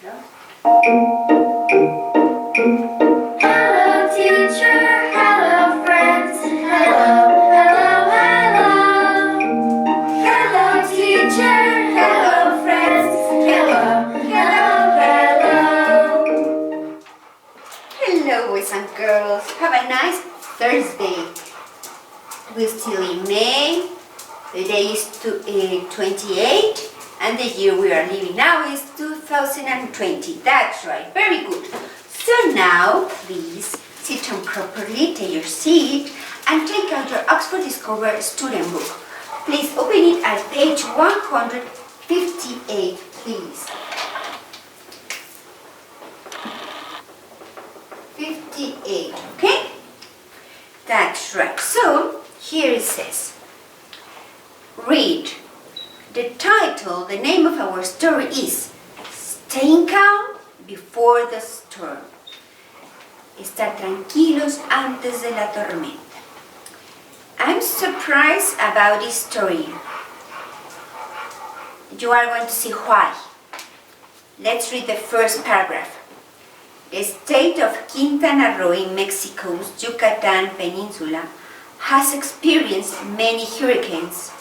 Hello, teacher. Hello, friends. Hello, hello, hello. Hello, teacher. Hello, friends. Hello, hello, hello. Hello, boys and girls. Have a nice Thursday. We're still in May. The day is 28, and the year we are living now is 2020. That's right. Very good. So now, please sit down properly, take your seat, and take out your Oxford Discover student book. Please open it at page 158, please. 58, okay? That's right. So, here it says, read. The title, the name of our story is Staying Calm Before the Storm. Estar tranquilos antes de la tormenta. I'm surprised about this story. You are going to see why. Let's read the first paragraph. The state of Quintana Roo in Mexico's Yucatan Peninsula has experienced many hurricanes.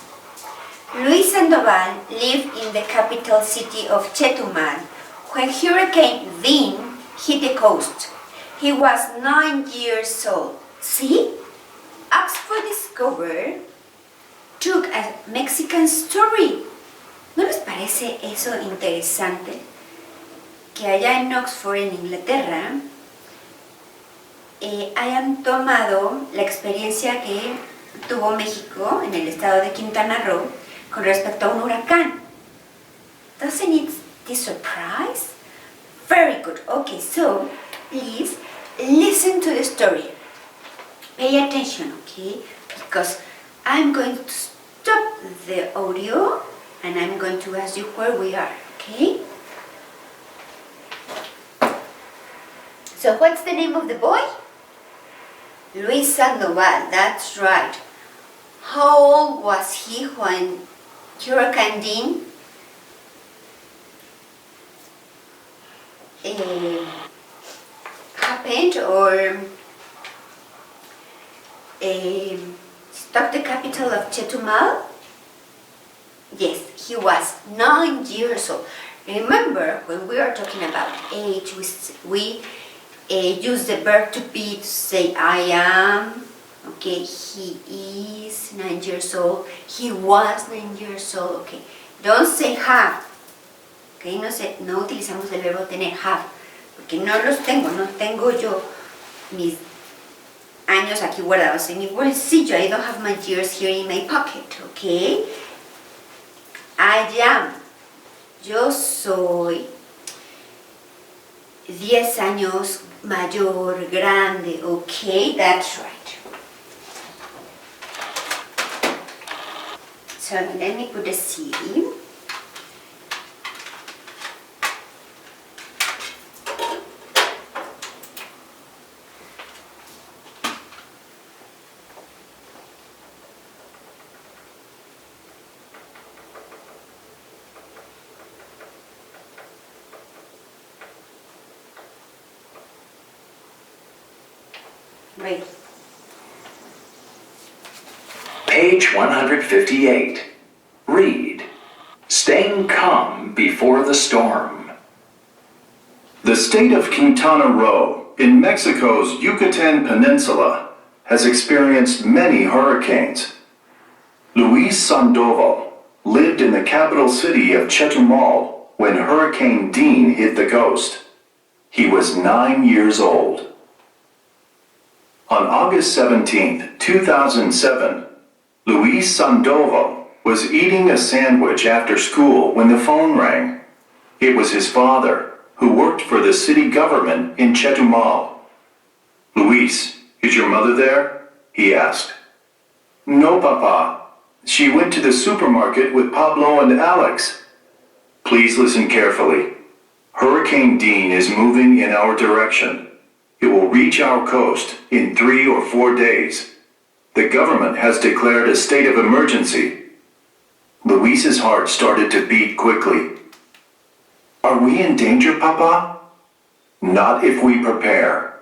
Luis Sandoval lived in the capital city of Chetumal when Hurricane Dean hit the coast. He was 9 years old. See? Oxford Discover took a Mexican story. ¿No les parece eso interesante? Que allá en Oxford, en Inglaterra, hayan tomado la experiencia que tuvo México en el estado de Quintana Roo con respecto a un huracán. Doesn't it be surprise? Very good. Okay, so please listen to the story. Pay attention, okay? Because I'm going to stop the audio and I'm going to ask you where we are, okay? So what's the name of the boy? Luis Sandoval, that's right. How old was he when Hurricane Dean happened or struck the capital of Chetumal? Yes, he was 9 years old. Remember, when we are talking about age, we use the verb to be to say I am. Okay, he is 9 years old. He was 9 years old. Okay, don't say have. Okay, no utilizamos el verbo tener, have, porque no los tengo, no tengo yo mis años aquí guardados en mi bolsillo. I don't have my years here in my pocket. Okay, I am. Yo soy 10 años mayor, grande. Okay, that's right. So let me put a CD. Right. Page 158. Read. Staying calm before the storm. The state of Quintana Roo in Mexico's Yucatan Peninsula has experienced many hurricanes. Luis Sandoval lived in the capital city of Chetumal when Hurricane Dean hit the coast. He was 9 years old. On August 17, 2007, Luis Sandoval was eating a sandwich after school when the phone rang. It was his father, who worked for the city government in Chetumal. "Luis, is your mother there?" he asked. "No, Papa. She went to the supermarket with Pablo and Alex." "Please listen carefully. Hurricane Dean is moving in our direction. It will reach our coast in 3 or 4 days. The government has declared a state of emergency." Luis's heart started to beat quickly. Are we in danger, Papa? Not if we prepare.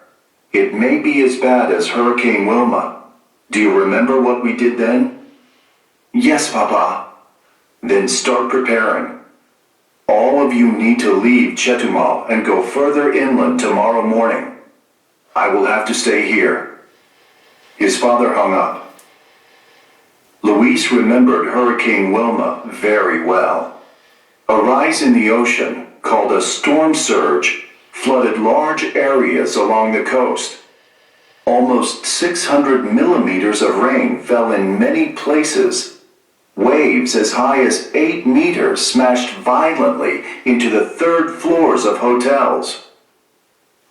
It may be as bad as Hurricane Wilma. Do you remember what we did then? Yes, Papa. Then start preparing. All of you need to leave Chetumal and go further inland tomorrow morning. I will have to stay here. His father hung up. Luis remembered Hurricane Wilma very well. A rise in the ocean, called a storm surge, flooded large areas along the coast. Almost 600 millimeters of rain fell in many places. Waves as high as 8 meters smashed violently into the third floors of hotels.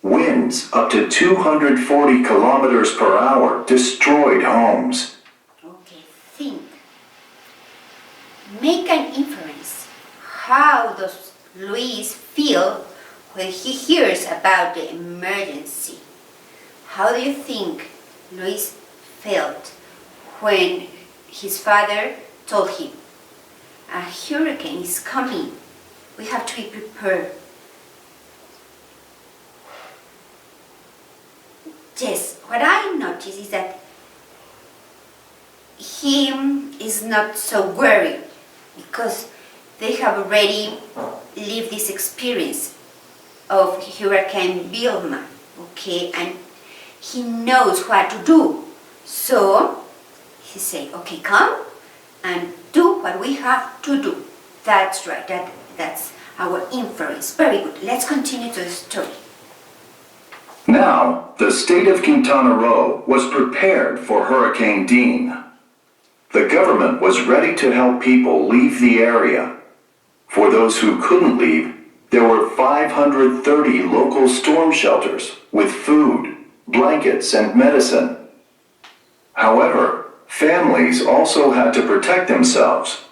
Winds up to 240 kilometers per hour destroyed homes. Okay, think. Make an inference. How does Luis feel when he hears about the emergency? How do you think Luis felt when his father told him, a hurricane is coming, we have to be prepared? Yes, what I noticed is that he is not so worried because they have already lived this experience of Hurricane Wilma, okay, and he knows what to do. So he said, okay, come and do what we have to do. That's right, that's our inference. Very good. Let's continue to the story. Now, the state of Quintana Roo was prepared for Hurricane Dean. The government was ready to help people leave the area. For those who couldn't leave, there were 530 local storm shelters with food, blankets, and medicine. However, families also had to protect themselves.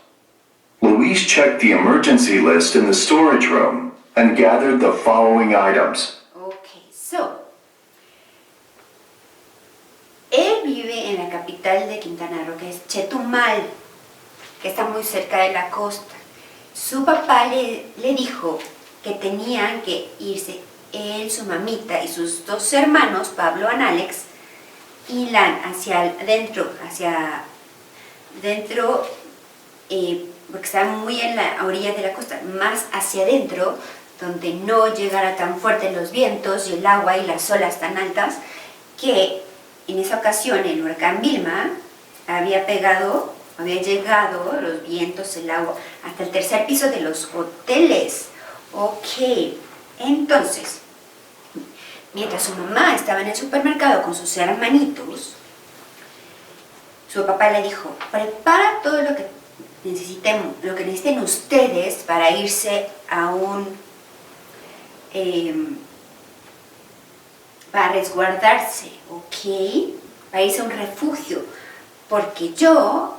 Luis checked the emergency list in the storage room and gathered the following items. Okay, so él vive en la capital de Quintana Roo, que es Chetumal, que está muy cerca de la costa. Su papá le dijo que tenían que irse él, su mamita y sus dos hermanos, Pablo y Alex, inland, hacia dentro, porque están muy en la orilla de la costa, más hacia adentro, donde no llegara tan fuerte los vientos y el agua y las olas tan altas, que en esa ocasión el huracán Vilma había llegado los vientos, el agua, hasta el tercer piso de los hoteles. Ok, entonces, mientras su mamá estaba en el supermercado con sus hermanitos, su papá le dijo, prepara todo lo que necesiten ustedes para irse a para resguardarse, ¿ok? Para irse a un refugio, porque yo,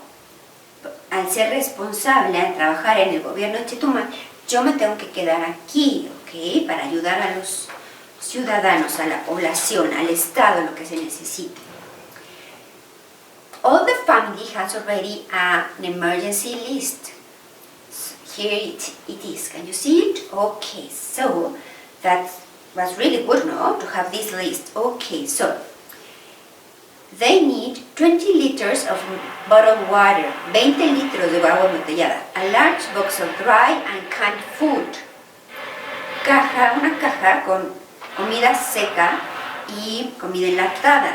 al ser responsable, al trabajar en el gobierno de Chetumal, yo me tengo que quedar aquí, ¿ok? Para ayudar a los ciudadanos, a la población, al Estado, lo que se necesite. All the family has already an emergency list. Here it is. Can you see it? Okay, so that was really good, no? To have this list. Okay, so they need 20 liters of bottled water, 20 litros de agua embotellada, a large box of dry and canned food, una caja con comida seca y comida enlatada.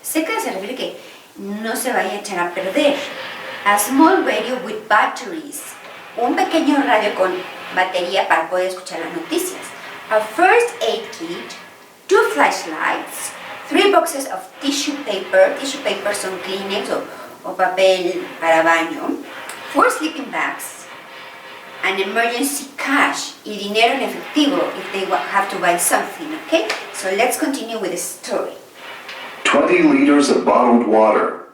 Seca se refiere que no se vaya a echar a perder. A small radio with batteries, un pequeño radio con batería para poder escuchar las noticias. A first aid kit, 2 flashlights, 3 boxes of tissue paper son Kleenex o papel para baño, 4 sleeping bags, an emergency cash y dinero en efectivo if they have to buy something, okay? So let's continue with the story. 20 liters of bottled water,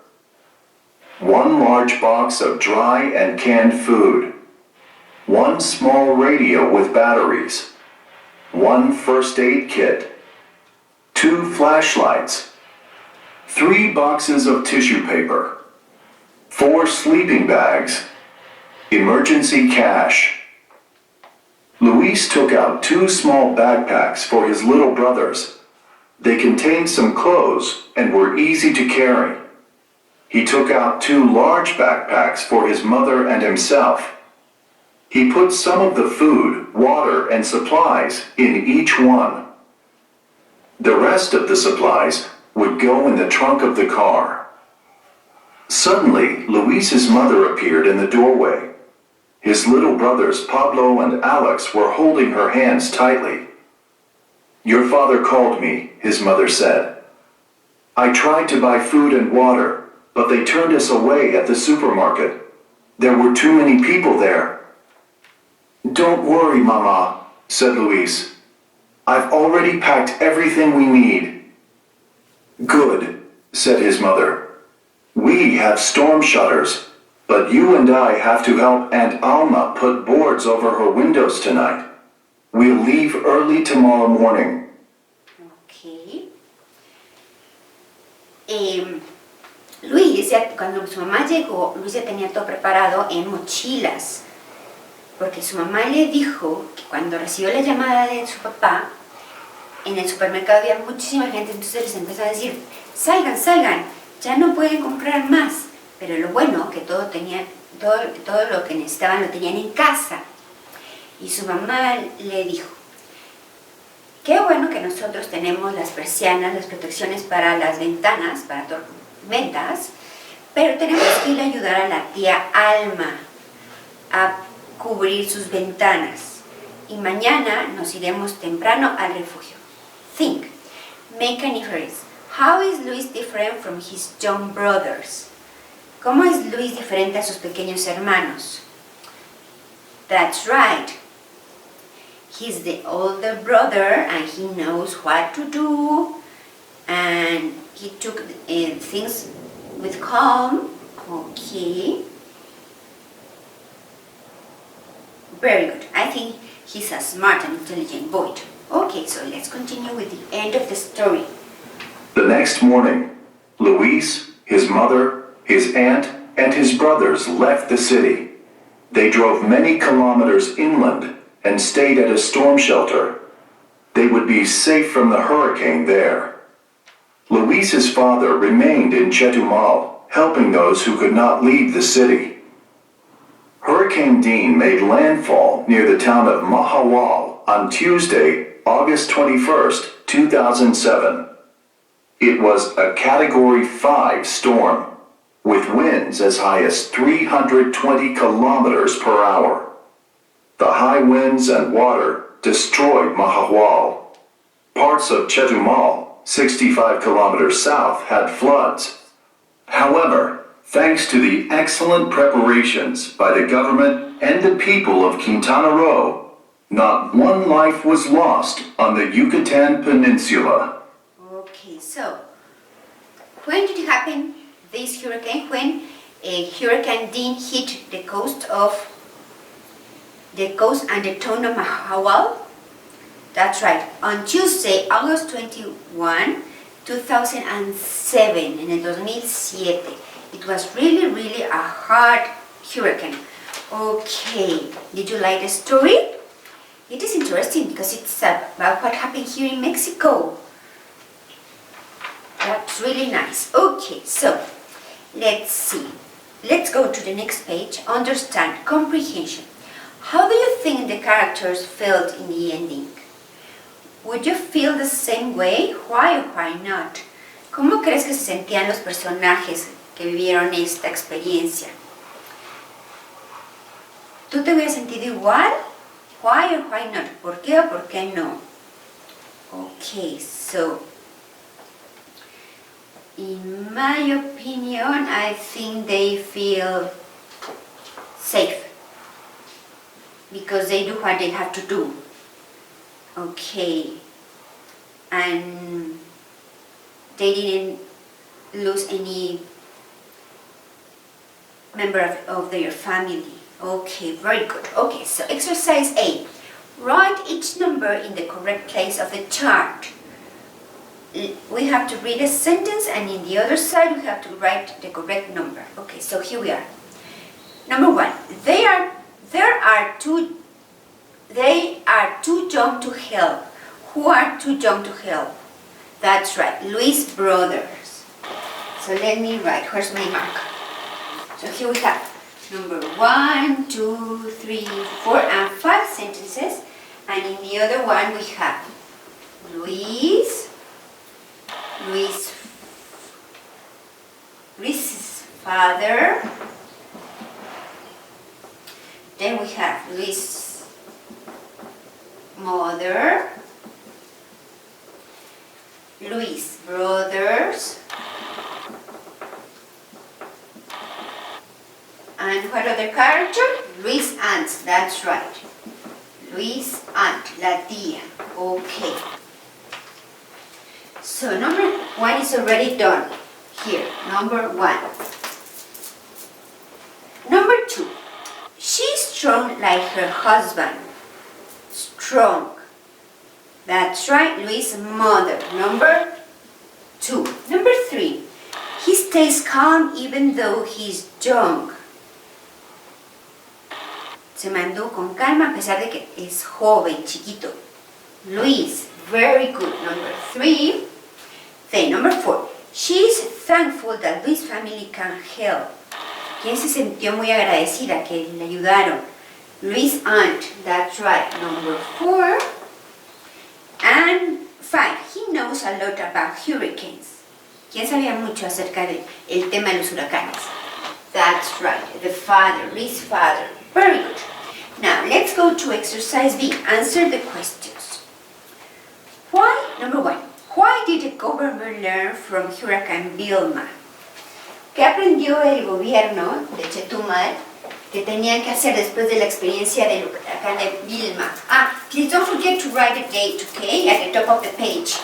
1 large box of dry and canned food, 1 small radio with batteries, 1 first aid kit, 2 flashlights, 3 boxes of tissue paper, 4 sleeping bags, emergency cash, Luis took out 2 small backpacks for his little brothers. They contained some clothes and were easy to carry. He took out 2 large backpacks for his mother and himself. He put some of the food, water, and supplies in each one. The rest of the supplies would go in the trunk of the car. Suddenly, Luis's mother appeared in the doorway. His little brothers Pablo and Alex were holding her hands tightly. "Your father called me," his mother said. "I tried to buy food and water, but they turned us away at the supermarket. There were too many people there." "Don't worry, Mama," said Luis. "I've already packed everything we need." "Good," said his mother. "We have storm shutters, but you and I have to help Aunt Alma put boards over her windows tonight. We'll leave early tomorrow morning." Okay. Luis, cuando su mamá llegó, Luis ya tenía todo preparado en mochilas, porque su mamá le dijo que cuando recibió la llamada de su papá, en el supermercado había muchísima gente, entonces les empezó a decir, salgan, salgan, ya no pueden comprar más. Pero lo bueno, que todo lo que necesitaban lo tenían en casa. Y su mamá le dijo, qué bueno que nosotros tenemos las persianas, las protecciones para las ventanas, para tormentas, pero tenemos que ir a ayudar a la tía Alma a cubrir sus ventanas. Y mañana nos iremos temprano al refugio. Think, make an inference. How is Luis different from his young brothers? ¿Cómo es Luis diferente a sus pequeños hermanos? That's right. He's the older brother and he knows what to do, and he took things with calm. Okay. Very good. I think he's a smart and intelligent boy. Okay, so let's continue with the end of the story. The next morning, Luis, his mother, his aunt, and his brothers left the city. They drove many kilometers inland and stayed at a storm shelter. They would be safe from the hurricane there. Luis's father remained in Chetumal, helping those who could not leave the city. Hurricane Dean made landfall near the town of Mahawal on Tuesday, August 21st, 2007. It was a Category 5 storm, with winds as high as 320 kilometers per hour. The high winds and water destroyed Mahawal. Parts of Chetumal, 65 kilometers south, had floods. However, thanks to the excellent preparations by the government and the people of Quintana Roo, not one life was lost on the Yucatan Peninsula. Okay, so when did it happen, this hurricane? When Hurricane Dean hit the coast and the town of Mahawal? That's right, on Tuesday, August 21, 2007, en el 2007. It was really a hard hurricane. Okay, did you like the story? It is interesting because it's about what happened here in Mexico. That's really nice. Okay, so let's see. Let's go to the next page. Understand, comprehension. How do you think the characters felt in the ending? Would you feel the same way? Why or why not? ¿Cómo crees que se sentían los personajes que vivieron esta experiencia? ¿Tú te hubieras sentido igual? Why or why not? ¿Por qué o por qué no? Okay, so in my opinion, I think they feel safe because they do what they have to do. Okay, and they didn't lose any member of their family. Okay, very good. Okay, so exercise A. Write each number in the correct place of the chart. We have to read a sentence and in the other side we have to write the correct number. Okay, so here we are. Number 1. There are two. They young to help. Who are too young to help? That's right, Luis' brothers. So let me write, where's my mark? So here we have number 1, 2, 3, 4, and 5 sentences. And in the other one we have Luis's father. Then we have Luis' mother, Luis' brothers, and what other character? Luis' aunts, that's right. Luis' aunt, la tía. Okay. So number 1 is already done. Here, number 1. Number 2. She's strong like her husband. Strong. That's right, Luis' mother. Number 2. Number 3. He stays calm even though he's young. Se mantuvo con calma a pesar de que es joven, chiquito. Luis, very good. Number 3. Then number 4. She's thankful that Luis' family can help. ¿Quién se sintió muy agradecida que le ayudaron? Luis' aunt, that's right. Number 4. And 5. He knows a lot about hurricanes. ¿Quién sabía mucho acerca del tema de los huracanes? That's right, the father, Luis' father. Very good. Now, let's go to exercise B. Answer the questions. Why? Number 1. Why did the government learn from Hurricane Vilma? ¿Qué aprendió el gobierno de Chetumal que tenían que hacer después de la experiencia del huracán de Vilma? Please don't forget to write the date, okay, at the top of the page.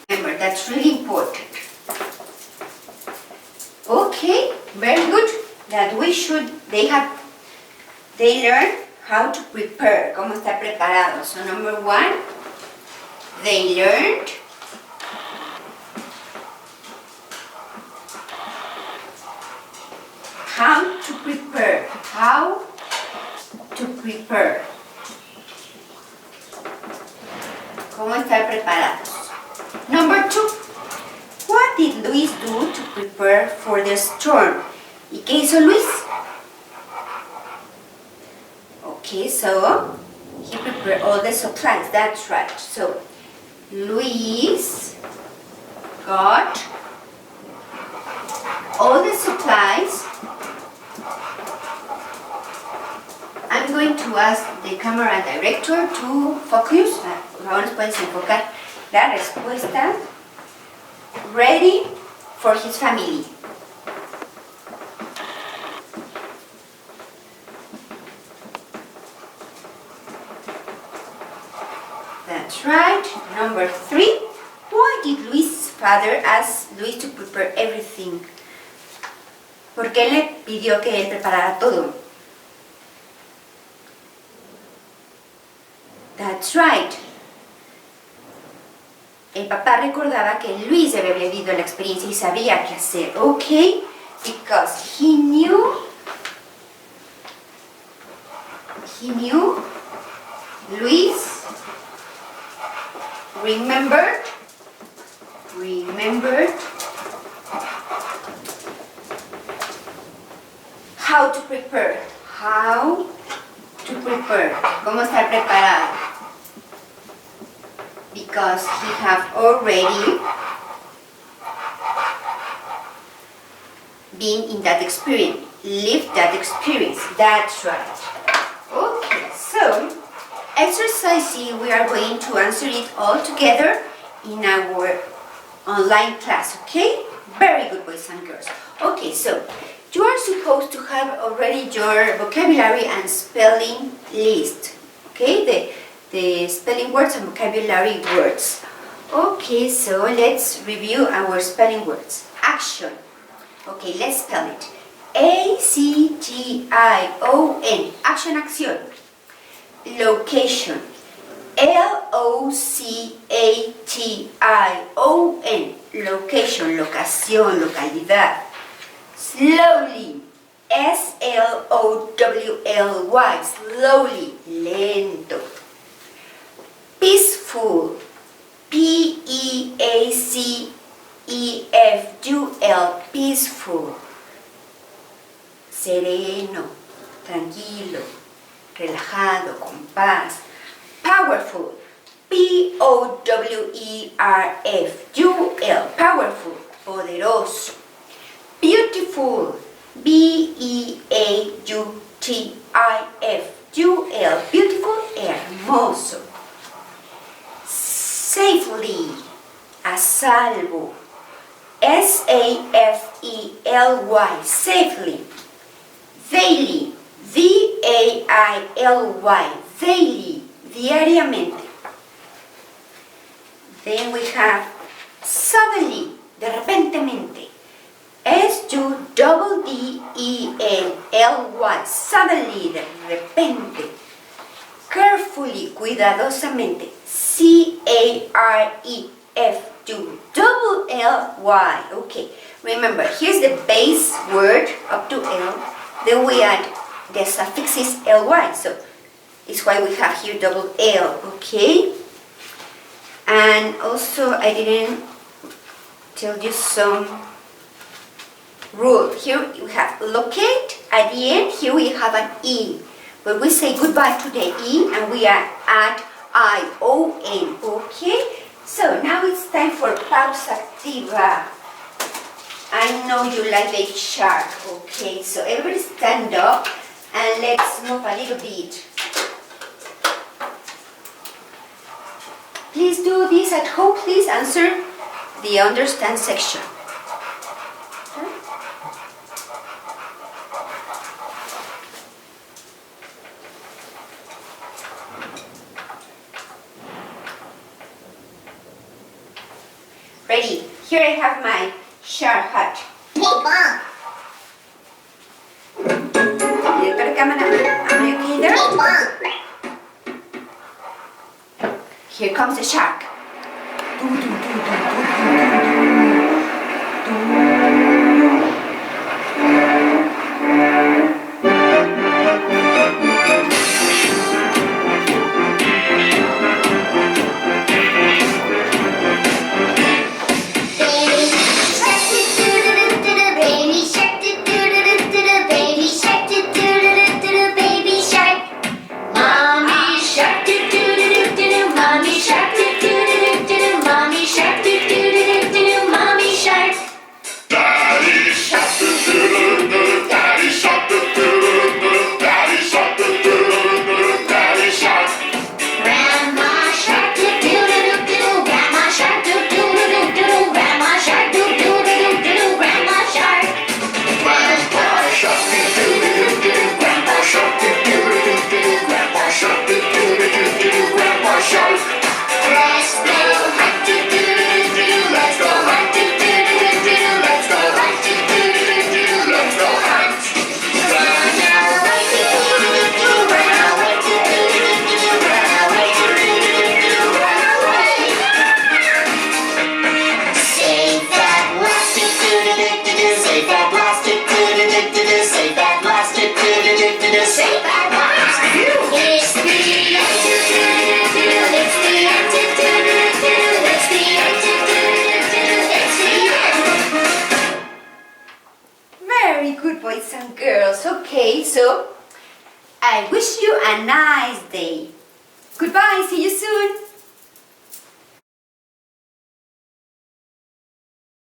Remember, that's really important. Okay, very good. That they learn how to prepare, cómo estar preparados. So number 1, they learned how to prepare. Cómo estar preparados. Number 2, what did Luis do to prepare for the storm? ¿Y qué hizo Luis? Okay, so he prepared all the supplies, that's right. So Luis got all the supplies. I'm going to ask the camera director to focus. Por favor, nos puedes enfocar la respuesta. Ready for his family. That's right. Number 3. Why did Luis' father ask Luis to prepare everything? ¿Por qué le pidió que él preparara todo? That's right. El papá recordaba que Luis había vivido la experiencia y sabía qué hacer. Okay, because he knew Luis remembered how to prepare. Cómo estar preparado. Because he have already been in that experience, lived that experience. That's right. Okay, so exercise C, we are going to answer it all together in our online class, okay? Very good, boys and girls. Okay, so you are supposed to have already your vocabulary and spelling list, okay? The spelling words and vocabulary words. Okay, so let's review our spelling words. Action. Okay, let's spell it. A-C-T-I-O-N. Action, acción. Location. L-O-C-A-T-I-O-N. Location, locación, localidad. Slowly. S-L-O-W-L-Y. Slowly, lento. peaceful. Peaceful, peaceful. Sereno, tranquilo, relajado, con paz. Powerful, powerful, powerful, poderoso. Beautiful, beautiful, beautiful, hermoso. Safely, a salvo. Safely, safely. Daily, daily, daily, diariamente. Then we have suddenly, de repentemente. Suddenly, suddenly, de repente. Carefully, cuidadosamente. Carefully. Okay, remember, here's the base word up to L. Then we add the suffixes ly, so it's why we have here double L, okay? And also, I didn't tell you some rule. Here we have locate, at the end, here we have an E. But we say goodbye to the E and we are at I-O-N, okay? So now it's time for pausa activa. I know you like the shark, okay? So everybody stand up and let's move a little bit. Please do this at home. Please answer the understand section. Ready? Here I have my shark hat. Director cameraman, am I okay there? Here comes the shark. Baby shark, baby shark, baby shark. Mommy shark, mommy shark, mommy shark, mommy shark. Daddy shark, daddy shark, daddy shark, daddy shark. Grandma shark, grandma shark, grandma shark, grandma shark. Grandpa shark, grandpa shark, grandpa shark, grandpa shark. Let's go hunt, let's go hunt, let's go hunt, Let's go hunt. run away, run away, run away. Save that plastic, save that plastic, save that plastic, save that plastic. It's the end, it's the end, it's the end, it's the end. Very good, boys and girls. Okay, so I wish you a nice day. Goodbye, see you soon.